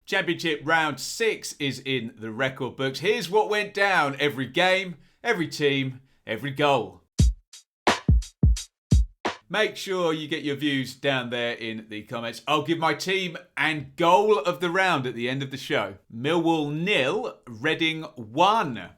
Championship round 6 is in the record books. Here's what went down every game, every team, every goal. Make sure you get your views down there in the comments. I'll give my team and goal of the round at the end of the show. Millwall 0, Reading 1.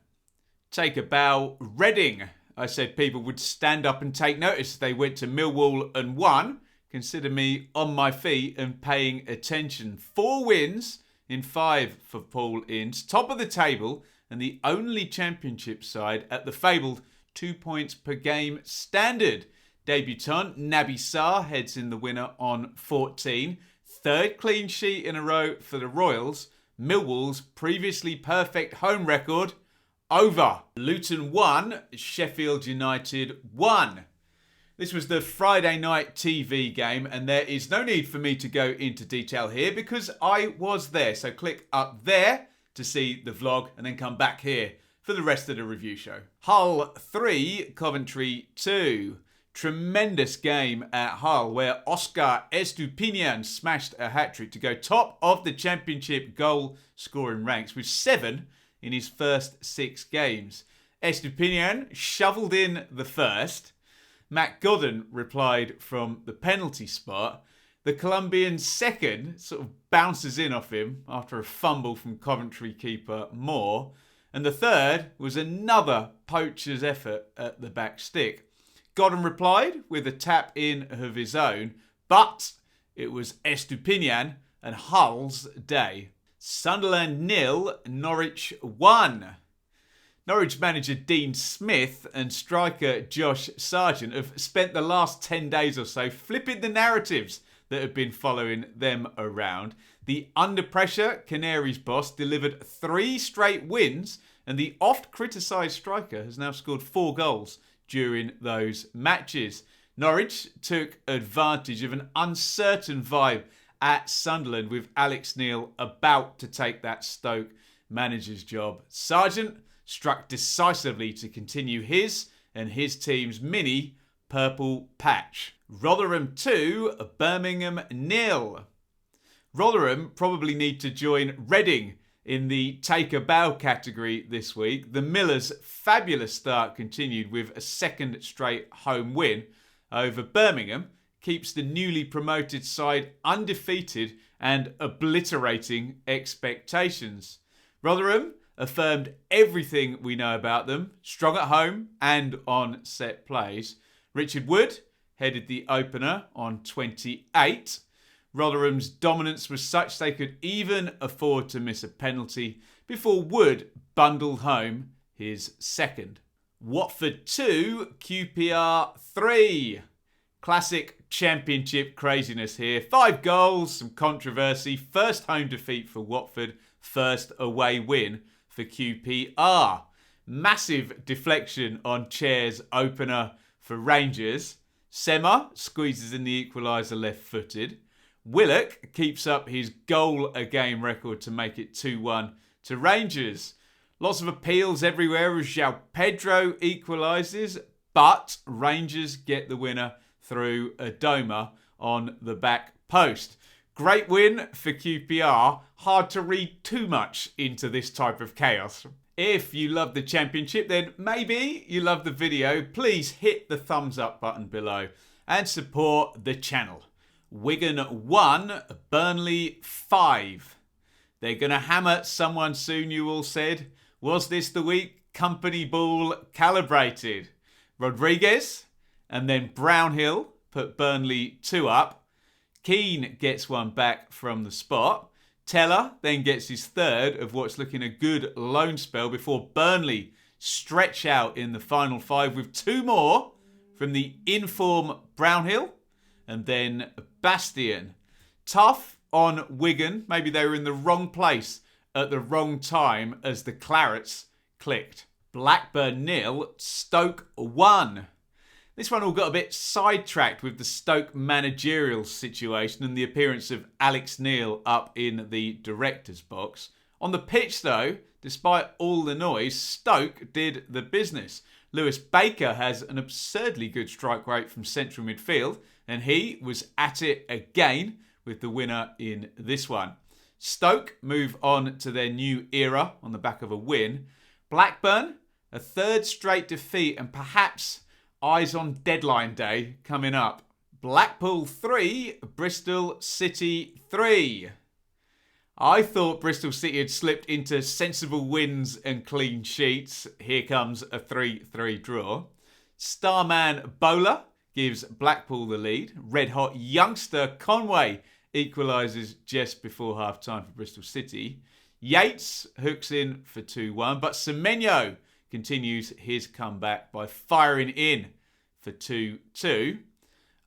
Take a bow, Reading. I said people would stand up and take notice. They went to Millwall and won. Consider me on my feet and paying attention. 4 wins in 5 for Paul Ince. Top of the table and the only championship side at the fabled 2 points per game standard. Debutant Naby Sarr heads in the winner on 14. 3rd clean sheet in a row for the Royals. Millwall's previously perfect home record over. Luton 1, Sheffield United 1. This was the Friday night TV game, and there is no need for me to go into detail here because I was there. So click up there to see the vlog and then come back here for the rest of the review show. Hull 3, Coventry 2. Tremendous game at Hull where Oscar Estupiñán smashed a hat-trick to go top of the championship goal scoring ranks with 7 in his first 6 games. Estupiñán shovelled in the first. Matt Godden replied from the penalty spot. The Colombian's second sort of bounces in off him after a fumble from Coventry keeper Moore. And the third was another poacher's effort at the back stick. Godden replied with a tap in of his own, but it was Estupiñán and Hull's day. Sunderland 0, Norwich 1. Norwich manager Dean Smith and striker Josh Sargent have spent the last 10 days or so flipping the narratives that have been following them around. The under pressure Canaries boss delivered 3 straight wins, and the oft criticised striker has now scored 4 goals during those matches. Norwich took advantage of an uncertain vibe at Sunderland with Alex Neil about to take that Stoke manager's job. Sargent struck decisively to continue his and his team's mini purple patch. Rotherham 2, Birmingham 0. Rotherham probably need to join Reading in the take a bow category this week. The Millers' fabulous start continued with a second straight home win over Birmingham, keeps the newly promoted side undefeated and obliterating expectations. Rotherham affirmed everything we know about them, strong at home and on set plays. Richard Wood headed the opener on 28. Rotherham's dominance was such they could even afford to miss a penalty before Wood bundled home his second. Watford 2, QPR 3. Classic championship craziness here. 5 goals, some controversy. First home defeat for Watford, first away win for QPR. Massive deflection on Chair's opener for Rangers. Sema squeezes in the equaliser left-footed. Willock keeps up his goal-a-game record to make it 2-1 to Rangers. Lots of appeals everywhere as João Pedro equalises, but Rangers get the winner through Adoma on the back post. Great win for QPR. Hard to read too much into this type of chaos. If you love the championship, then maybe you love the video. Please hit the thumbs up button below and support the channel. Wigan 1, Burnley 5. They're going to hammer someone soon, you all said. Was this the week? Company ball calibrated. Rodriguez and then Brownhill put Burnley 2 up. Keane gets one back from the spot. Teller then gets his third of what's looking a good loan spell before Burnley stretch out in the final 5 with 2 more from the in-form Brownhill and then Bastian. Tough on Wigan. Maybe they were in the wrong place at the wrong time as the Clarets clicked. Blackburn 0, Stoke 1. This one all got a bit sidetracked with the Stoke managerial situation and the appearance of Alex Neil up in the director's box. On the pitch though, despite all the noise, Stoke did the business. Lewis Baker has an absurdly good strike rate from central midfield and he was at it again with the winner in this one. Stoke move on to their new era on the back of a win. Blackburn, a third straight defeat and perhaps eyes on deadline day coming up. Blackpool 3, Bristol City 3. I thought Bristol City had slipped into sensible wins and clean sheets. Here comes a 3-3 draw. Starman Bowler gives Blackpool the lead. Red-hot youngster Conway equalises just before half-time for Bristol City. Yates hooks in for 2-1, but Semenyo continues his comeback by firing in for 2-2.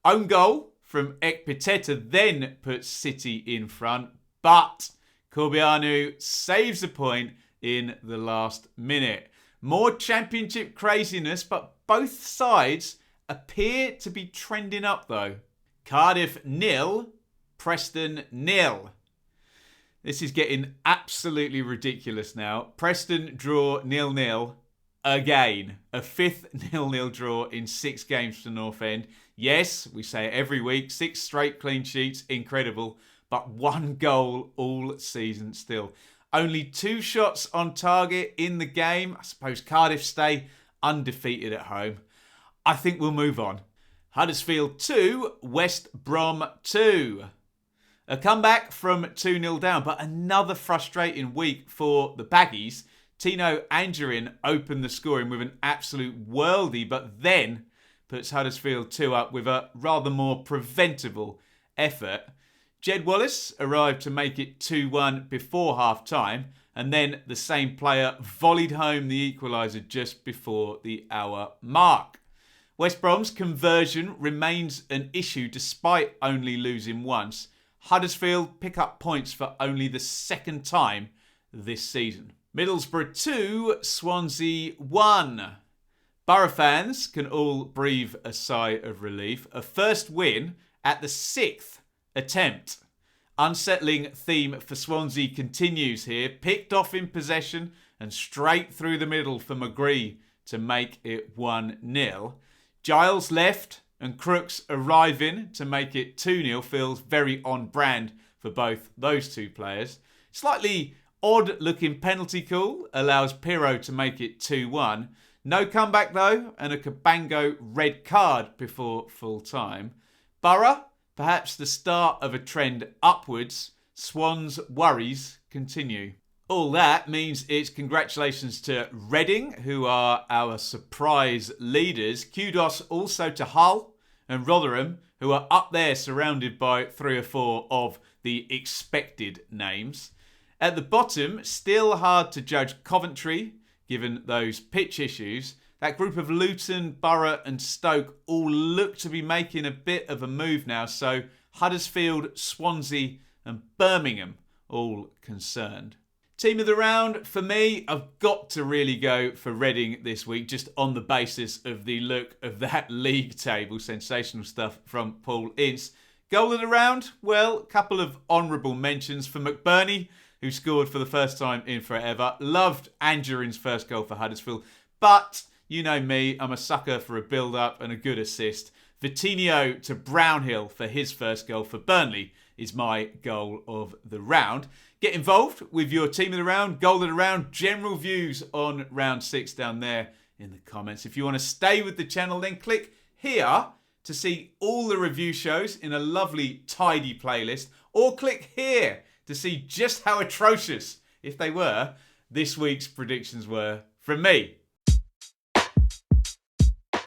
Own goal from Ekpiteta then puts City in front, but Corbeanu saves a point in the last minute. More championship craziness, but both sides appear to be trending up though. Cardiff 0, Preston 0. This is getting absolutely ridiculous now. Preston draw 0-0 again. A fifth 0-0 draw in 6 games for North End. Yes, we say it every week. 6 straight clean sheets, incredible. But 1 goal all season still. Only 2 shots on target in the game. I suppose Cardiff stay undefeated at home. I think we'll move on. Huddersfield 2, West Brom 2. A comeback from 2-0 down, but another frustrating week for the Baggies. Tino Angerin opened the scoring with an absolute worldie, but then puts Huddersfield 2 up with a rather more preventable effort. Jed Wallace arrived to make it 2-1 before half-time, and then the same player volleyed home the equaliser just before the hour mark. West Brom's conversion remains an issue despite only losing once. Huddersfield pick up points for only the 2nd time this season. Middlesbrough 2, Swansea 1. Borough fans can all breathe a sigh of relief. A first win at the 6th attempt. Unsettling theme for Swansea continues here. Picked off in possession and straight through the middle for McGree to make it 1-0. Giles left and Crooks arriving to make it 2-0 feels very on brand for both those two players. Slightly odd looking penalty call allows Pirro to make it 2-1. No comeback though, and a Cabango red card before full time. Borough, perhaps the start of a trend upwards. Swans' worries continue. All that means it's congratulations to Reading, who are our surprise leaders. Kudos also to Hull and Rotherham, who are up there surrounded by 3 or 4 of the expected names. At the bottom, still hard to judge Coventry, given those pitch issues. That group of Luton, Borough and Stoke all look to be making a bit of a move now. So Huddersfield, Swansea and Birmingham all concerned. Team of the round, for me, I've got to really go for Reading this week, just on the basis of the look of that league table. Sensational stuff from Paul Ince. Goal of the round, well, a couple of honourable mentions for McBurney, who scored for the first time in forever. Loved Angerin's first goal for Huddersfield, but you know me, I'm a sucker for a build-up and a good assist. Vitinho to Brownhill for his first goal for Burnley is my goal of the round. Get involved with your team of the round, goal of the round, general views on round 6 down there in the comments. If you want to stay with the channel, then click here to see all the review shows in a lovely, tidy playlist, or click here to see just how atrocious, if they were, this week's predictions were from me.